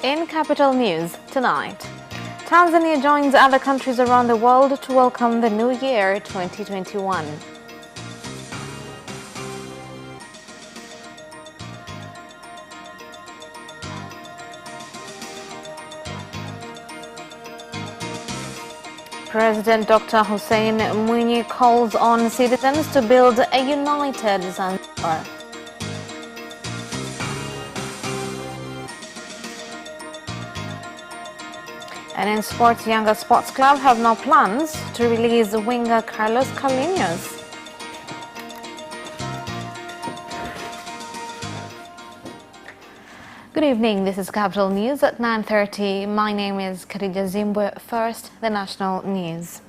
In Capital News tonight, Tanzania joins other countries around the world to welcome the new year 2021. President Dr. Hussein Mwinyi calls on citizens to build a united Zanzibar. And in sports, YANGA Sports Club have no plans to release winger Calinhos. Good evening, this is Capital News at 9:30. My name is Khadija Zimbwe. First, the national news.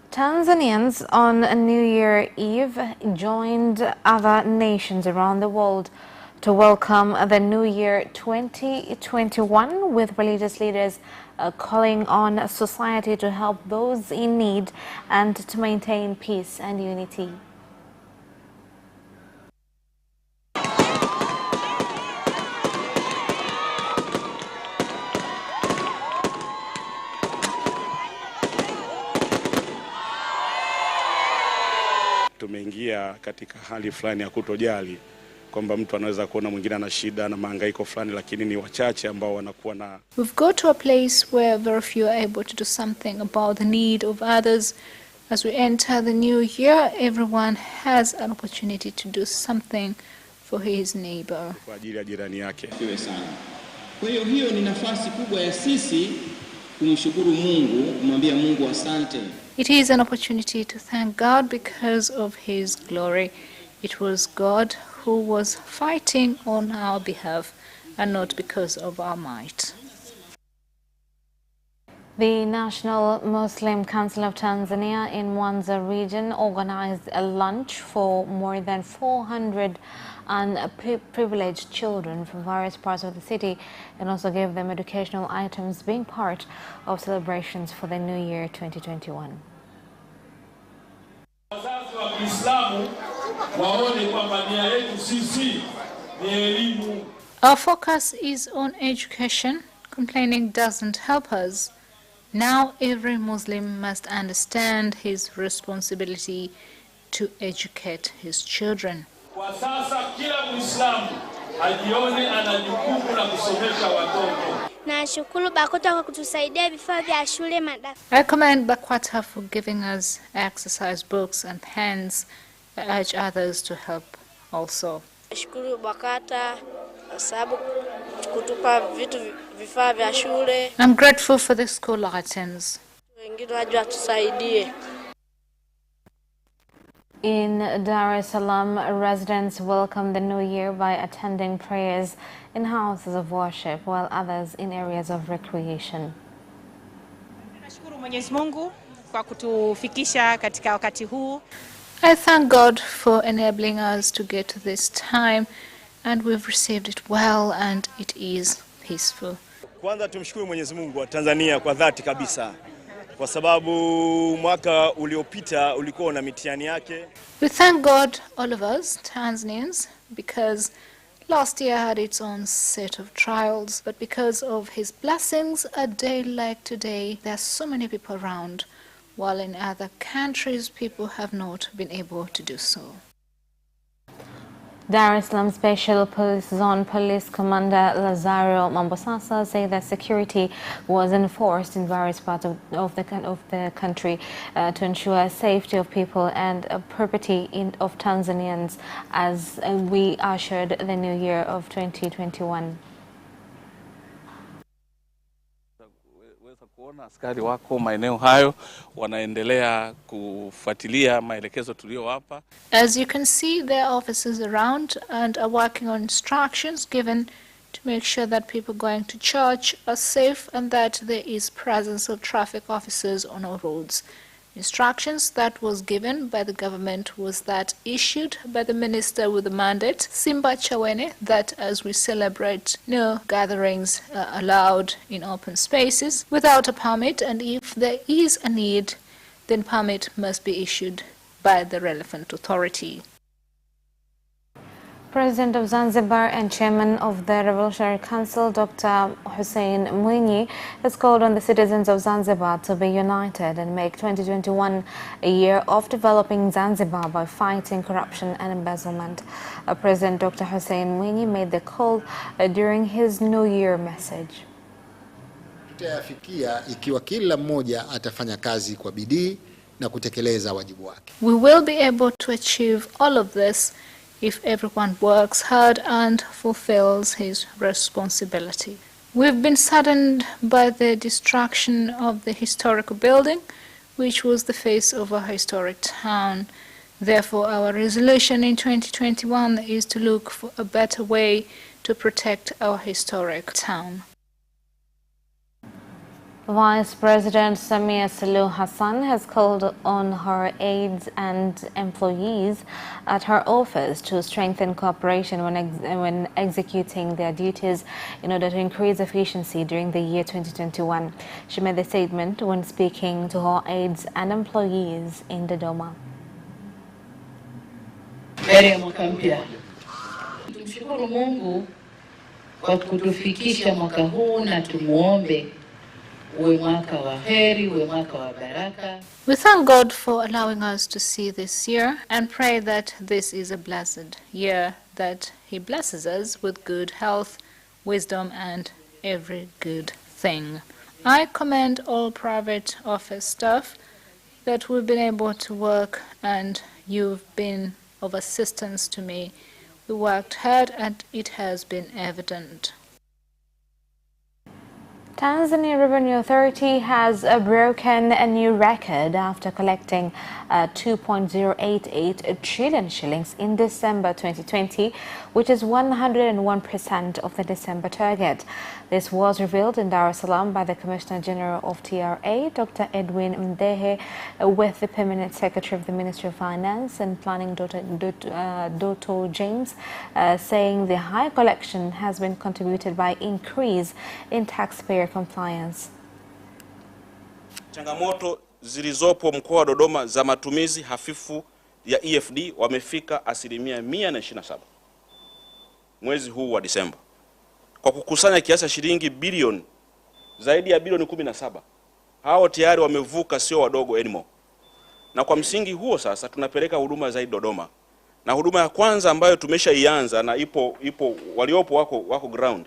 Tanzanians on New Year Eve joined other nations around the world to welcome the new year 2021, with religious leaders calling on society to help those in need and to maintain peace and unity. Tumeingia katika hali fulani ya kutojali kwamba mtu anaweza kuona mwingine ana shida na mahangaiko fulani, lakini ni wachache ambao wanakuwa na. We've got to a place where very few are able to do something about the need of others. As we enter the new year, everyone has an opportunity to do something for his neighbor. Kwa ajili ya jirani yake. Kwa hiyo ni nafasi kubwa ya sisi kumshukuru Mungu, kumwambia Mungu asante. It is an opportunity to thank God because of his glory. It was God who was fighting on our behalf and not because of our might. The National Muslim Council of Tanzania in Mwanza region organized a lunch for more than 400 unprivileged children from various parts of the city, and also gave them educational items, being part of celebrations for the New Year 2021. Our focus is on education. Complaining doesn't help us. Now every Muslim must understand his responsibility to educate his children. I commend BAKWATA for giving us exercise books and pens. I urge others to help also. I'm grateful for the school items. In Dar es Salaam, residents welcomed the new year by attending prayers in houses of worship, while others in areas of recreation. I thank God for enabling us to get to this time, and we've received it well, and it is peaceful. Kwanza tumshukuru Mwenyezi Mungu wa Tanzania kwa dhati kabisa, kwa sababu mwaka uliopita ulikuwa na mitihani yake. We thank God, all of us Tanzanians, because last year had its own set of trials, but because of his blessings, a day like today, there are so many people around, while in other countries people have not been able to do so. Dar es Salaam Special Police Zone Police Commander Lazario Mambosasa said that security was enforced in various parts of the country to ensure safety of people and property of Tanzanians as we ushered the new year of 2021. Kuona askari wako maeneo hayo wanaendelea kufuatilia maelekezo tuliyowapa. As you can see, there are officers around and are working on instructions given to make sure that people going to church are safe and that there is presence of traffic officers on our roads. Instructions that was given by the government was that issued by the minister with the mandate, Simba Chawene, that as we celebrate, no gatherings are allowed in open spaces without a permit, and if there is a need, then permit must be issued by the relevant authority. President of Zanzibar and Chairman of the Revolutionary Council, Dr. Hussein Mwinyi, has called on the citizens of Zanzibar to be united and make 2021 a year of developing Zanzibar by fighting corruption and embezzlement. President Dr. Hussein Mwinyi made the call during his New Year message. Tutayafikia ikiwa kila mmoja atafanya kazi kwa bidii na kutekeleza wajibu wake. We will be able to achieve all of this if everyone works hard and fulfills his responsibility. We've been saddened by the destruction of the historical building, which was the face of our historic town. Therefore, our resolution in 2021 is to look for a better way to protect our historic town. Vice President Samia Suluhu Hassan has called on her aides and employees at her office to strengthen cooperation when executing their duties in order to increase efficiency during the year 2021. She made the statement when speaking to her aides and employees in Dodoma. Heri ya mwaka mpya. Tumshukuru Mungu kwa kutufikisha mwaka huu na tumuombe uwe mwaka wa heri, uwe mwaka wa baraka. We thank God for allowing us to see this year and pray that this is a blessed year, that He blesses us with good health, wisdom, and every good thing. I commend all private office staff that we've been able to work, and you've been of assistance to me. We worked hard and it has been evident. Tanzania Revenue Authority has broken a new record after collecting 2.088 trillion shillings in December 2020, which is 101% of the December target. This was revealed in Dar es Salaam by the Commissioner General of TRA, Dr. Edwin Mdehe, with the Permanent Secretary of the Ministry of Finance and Planning, Dr. James, saying the high collection has been contributed by increase in taxpayer compliance. Changamoto zilizopo mkoa wa Dodoma za matumizi hafifu ya EFD wamefika 127% mwezi huu wa Disemba, kwa kukusanya kiasi cha shilingi bilioni zaidi ya bilioni 17. Hao tayari wamevuka, sio wadogo anymore. Na kwa msingi huo sasa tunapeleka huduma zaidi Dodoma, na huduma ya kwanza ambayo tumeshaianza na ipo waliopo wako ground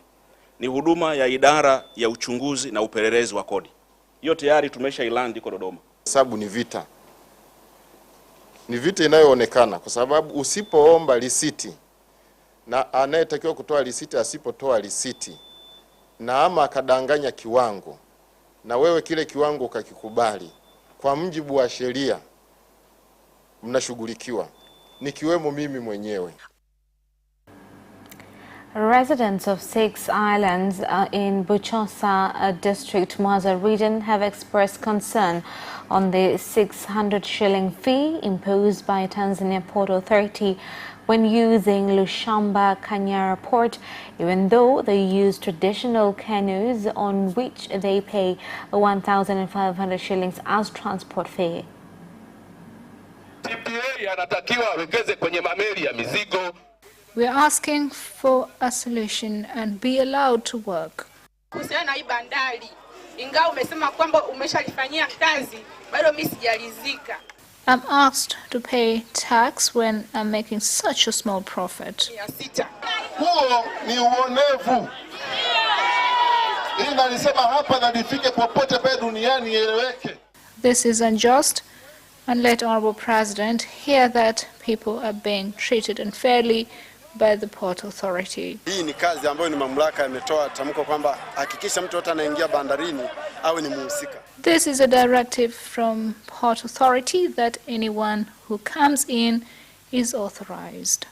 ni huduma ya idara ya uchunguzi na upelelezi wa kodi. Hiyo tayari tumeshailandi iko Dodoma. Sababu ni vita. Ni vita inayoonekana kwa sababu usipoomba risiti na anayetakiwa kutoa risiti asipotoa risiti na ama akadanganya kiwango na wewe kile kiwango ukakikubali kwa mujibu wa sheria, mnashughulikiwa, nikiwemo mimi mwenyewe. Residents of 6 islands in Buchosa district, Mwanza region have expressed concern on the 600 shilling fee imposed by Tanzania Port Authority when using Lushamba Kanyara Port, even though they use traditional canoes on which they pay 1,500 shillings as transport fee. We are asking for a solution and be allowed to work. I'm asked to pay tax when I'm making such a small profit. This is unjust, and let Honorable President hear that people are being treated unfairly by the Port Authority. Hii ni kazi ambayo ni mamlaka imetoa tamko kwamba hakikisha mtu yote anaingia bandarini awe ni muhusika. This is a directive from Port Authority that anyone who comes in is authorized.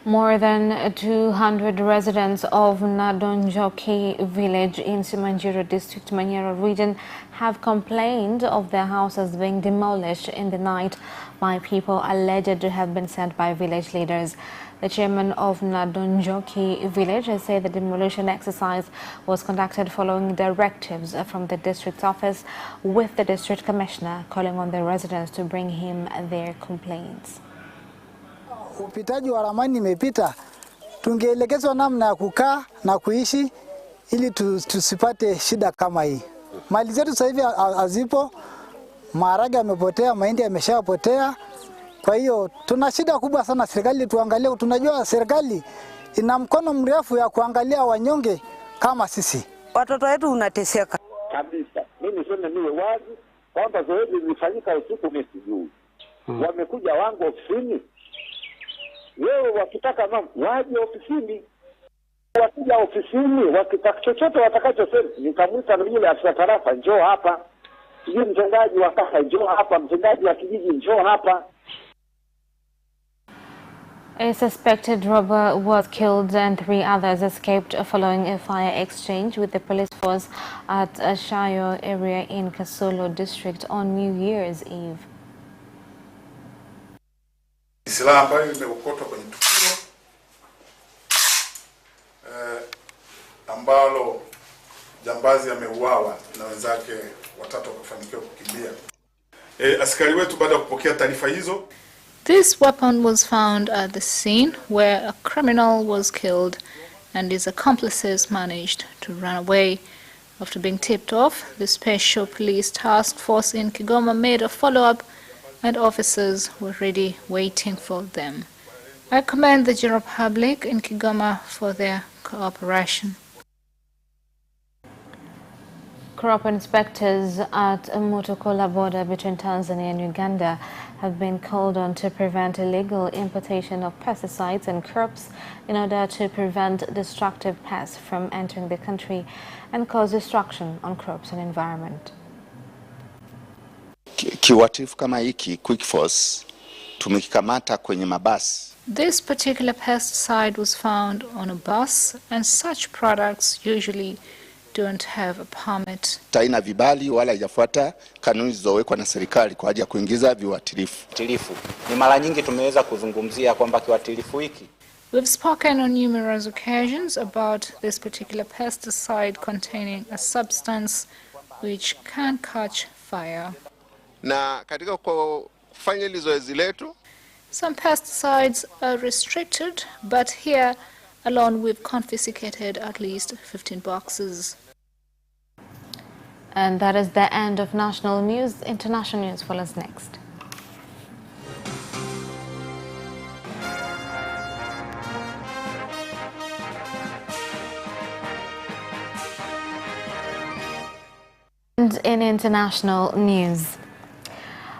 More than 200 residents of Nadonjoki village in Simanjiro district, Manyara region have complained of their houses being demolished in the night by people alleged to have been sent by village leaders. The chairman of Nadonjoki village has said the demolition exercise was conducted following directives from the district office, with the district commissioner calling on the residents to bring him their complaints. upitaji wa ramani imepita, tungeelekezwa namna ya kukaa na kuishi ili tusipate shida kama hii. Mali zetu sasa hivi hazipo, maharage yamepotea, mahindi yameshapotea. Kwa hiyo tuna shida kubwa sana. Serikali tuangalie, tunajua serikali ina mkono mrefu ya kuangalia wanyonge kama sisi. Watoto wetu unateseka kabisa. Mimi niseme niwe wazi kwamba zoezi lilifanyika usiku, mimi sijui. Wamekuja wangu ofisini. Leo wakitaka waje ofisini. Wakija ofisini, wakitaka chochote watakachosema, nikamwita yule afisa tarafa, njoo hapa. Sijui mtendaji wa kata, njoo hapa. Mtendaji wa kijiji, njoo hapa. A suspected robber was killed and 3 others escaped following a fire exchange with the police force at a Shayo area in Kasolo district on New Year's Eve. Silaha ambayo imeokotwa kwenye tukio ambalo jambazi ameuawa na wenzake 3 wakafanikiwa kukimbia. Askari wetu baada ya kupokea taarifa hizo, this weapon was found at the scene where a criminal was killed and his accomplices managed to run away. After being tipped off, the Special Police Task Force in KIGOMA made a follow-up and officers were ready waiting for them. I commend the general public in KIGOMA for their cooperation. Crop inspectors at MUTUKULA border between Tanzania and Uganda have been called on to prevent illegal importation of pesticides and crops in order to prevent destructive pests from entering the country and cause destruction on crops and environment. Kiwatifu kama hiki Quick Force tumekikamata kwenye mabasi. This particular pesticide was found on a bus, and such products usually don't have a permit. Taina vibali wala haijafuata kanuni zilizowekwa na serikali kwa ajili ya kuingiza viuatilifu. Ni mara nyingi tumeweza kuzungumzia kwamba kiuatilifu hiki. We've spoken on numerous occasions about this particular pesticide containing a substance which can catch fire. Na katika kufanya hili zoezi letu, some pesticides are restricted, but here alone we've confiscated at least 15 boxes. And that is the end of national news. International news follows next. And in international news,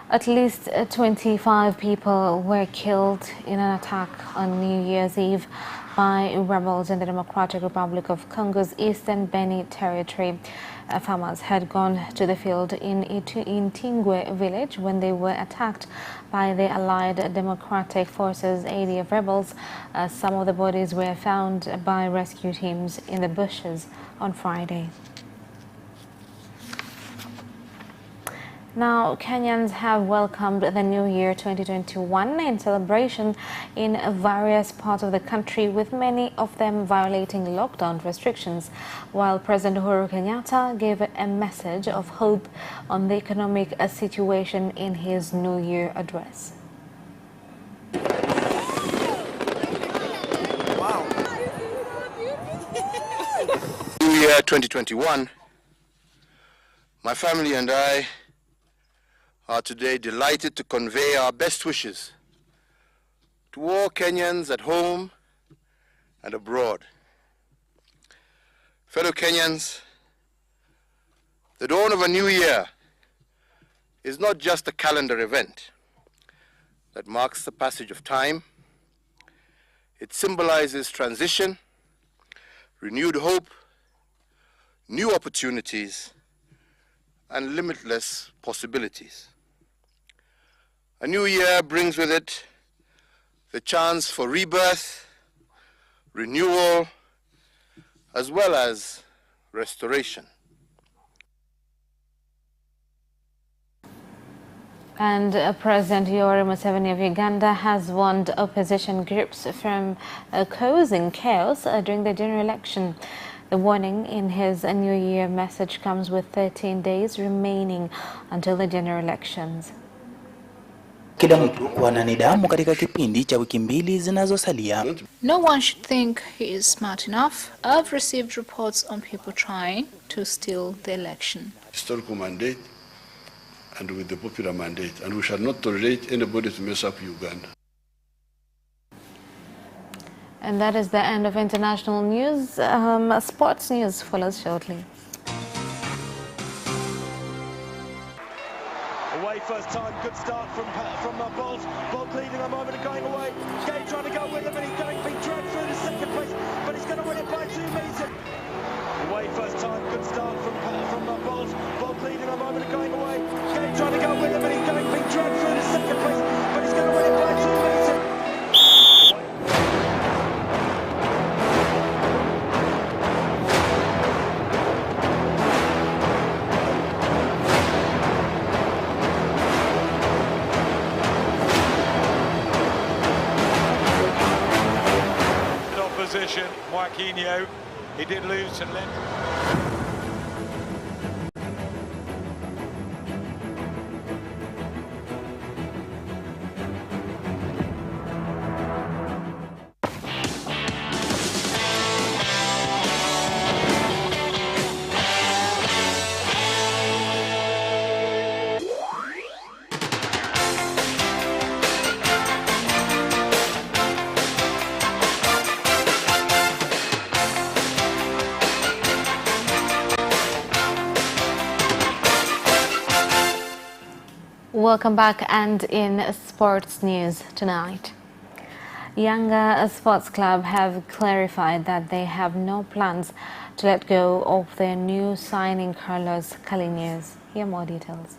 at least 25 people were killed in an attack on New Year's Eve by rebels in the Democratic Republic of Congo's Eastern Beni territory. Farmers had gone to the field in Tingwe village when they were attacked by the Allied Democratic Forces ADF rebels. Some of the bodies were found by rescue teams in the bushes on Friday. Now, Kenyans have welcomed the new year 2021 in celebration in various parts of the country, with many of them violating lockdown restrictions, while President Uhuru Kenyatta gave a message of hope on the economic situation in his New Year address. Wow. New Year 2021, my family and I are today delighted to convey our best wishes to all Kenyans at home and abroad. Fellow Kenyans, the dawn of a new year is not just a calendar event that marks the passage of time. It symbolizes transition, renewed hope, new opportunities, and limitless possibilities. A new year brings with it the chance for rebirth, renewal, as well as restoration. And President Yoweri Museveni of Uganda has warned opposition groups from causing chaos during the general election. The warning in his New Year message comes with 13 days remaining until the general elections. kila mtu kuwa na nidhamu katika kipindi cha wiki mbili zinazosalia. No one should think he is smart enough. I've received reports on people trying to steal the election. Historical mandate and with the popular mandate, and we shall not tolerate anybody to mess up Uganda. And that is the end of international news. Sports news follows shortly. Away first time, good start from Bolt. Bolt leading a moment and going away. Gay trying to go with him, and he's going to be dragged through to second place, but he's going to win it by 2 meters. Away first time, good start from Bolt. Bolt leading a moment and going away. Gay trying to go with him, and he's going to be dragged through to second place, but he's going to win it by 2 meters. Opposition, Joaquinho, he did lose to Lynn. Welcome back, and in sports news tonight, YANGA Sports Club have clarified that they have no plans to let go of their new signing Carlos Calinhos. Here more details.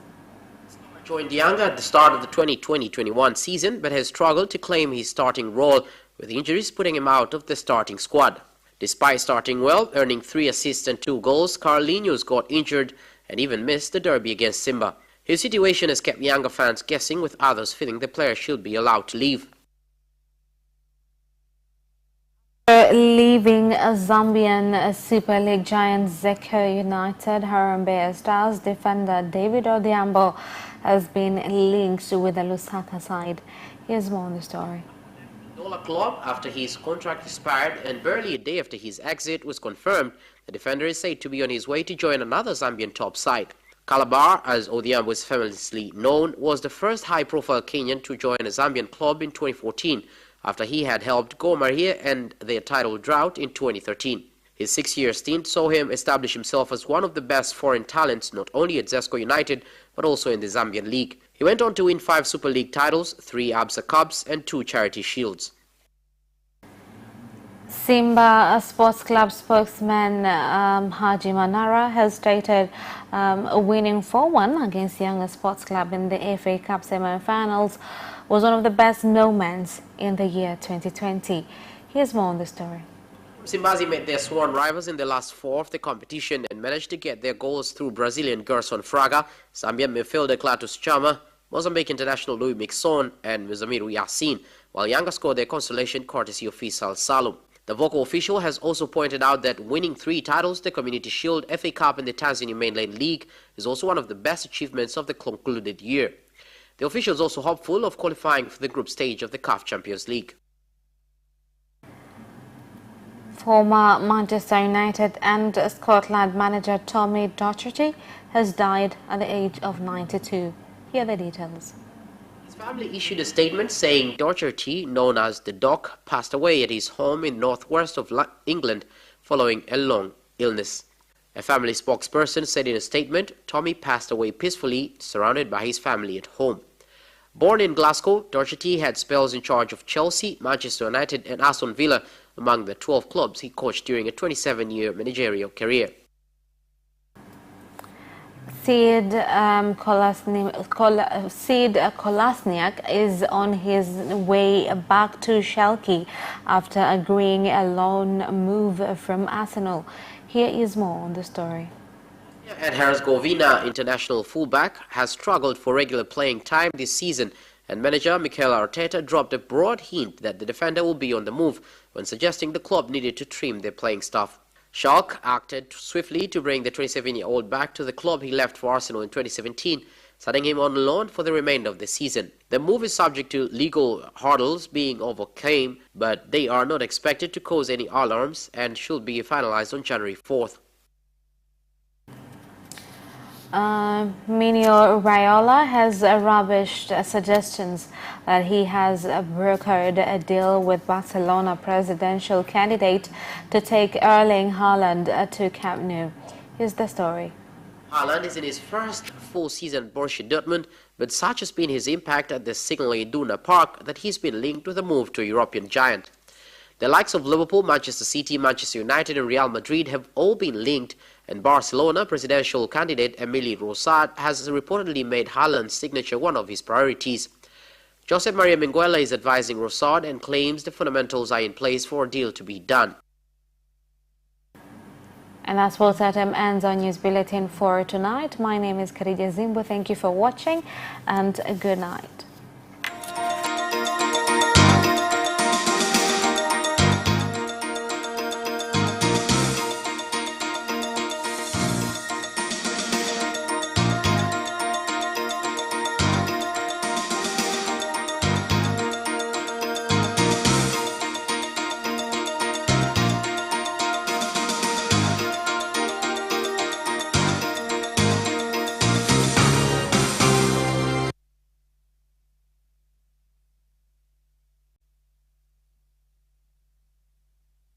Joined YANGA at the start of the 2020-21 season, but has struggled to claim his starting role, with injuries putting him out of the starting squad. Despite starting well, earning 3 assists and 2 goals, Calinhos got injured and even missed the derby against Simba. His situation has kept YANGA fans guessing, with others feeling the player should be allowed to leave. Leaving Zambian Super League giant Zeko United, HARAMBEE Stars defender David Odhiambo has been linked with the Lusaka side. Here's more on the story. Dola club, after his contract expired and barely a day after his exit was confirmed, the defender is said to be on his way to join another Zambian top side. Calabar, as Odhiambo is famously known, was the first high-profile Kenyan to join a Zambian club in 2014, after he had helped Gor Mahia end their title drought in 2013. His 6-year stint saw him establish himself as one of the best foreign talents, not only at Zesco United, but also in the Zambian League. He went on to win 5 Super League titles, 3 Absa Cups, and 2 Charity Shields. Simba Sports Club spokesman Haji Manara has stated winning 4-1 against YANGA Sports Club in the FA Cup semi-finals was one of the best moments in the year 2020. Here's more on the story. Simbazi met their sworn rivals in the last 4 of the competition and managed to get their goals through Brazilian Gerson Fraga, Zambian midfielder Clatous Chama, Mozambique international Louis Mixon, and Muzamiru Yassin, while YANGA scored their consolation courtesy of Faisal Salum. The vocal official has also pointed out that winning 3 titles, the Community Shield, FA Cup and the Tanzania Mainland League, is also one of the best achievements of the concluded year. The official is also hopeful of qualifying for the group stage of the CAF Champions League. Former Manchester United and Scotland manager Tommy Docherty has died at the age of 92. Here are the details. His family issued a statement saying Docherty, known as the Doc, passed away at his home in northwest of England following a long illness. A family spokesperson said in a statement, Tommy passed away peacefully, surrounded by his family at home. Born in Glasgow, Docherty had spells in charge of Chelsea, Manchester United and Aston Villa among the 12 clubs he coached during a 27-year managerial career. Kolasinac is on his way back to Schalke after agreeing a loan move from Arsenal. Here is more on the story. At Herzegovina, international fullback has struggled for regular playing time this season, and manager Mikel Arteta dropped a broad hint that the defender will be on the move when suggesting the club needed to trim their playing staff. Schalke acted swiftly to bring the 27-year-old back to the club he left for Arsenal in 2017, setting him on loan for the remainder of the season. The move is subject to legal hurdles being overcome, but they are not expected to cause any alarms and should be finalized on January 4th. Mino Raiola has rubbished suggestions that he has brokered a deal with Barcelona presidential candidate to take Erling Haaland to Camp Nou. Here's the story. Haaland is in his first full season at Borussia Dortmund, but such has been his impact at the Signal Iduna Park that he's been linked with a move to a European giant. The likes of Liverpool, Manchester City, Manchester United and Real Madrid have all been linked, and Barcelona presidential candidate Emili Rosat has reportedly made Haaland's signature one of his priorities. Josep Maria Minguella is advising Rosat and claims the fundamentals are in place for a deal to be done. And that's what ends our news bulletin for tonight. My name is Khadija Zimbo. Thank you for watching and good night.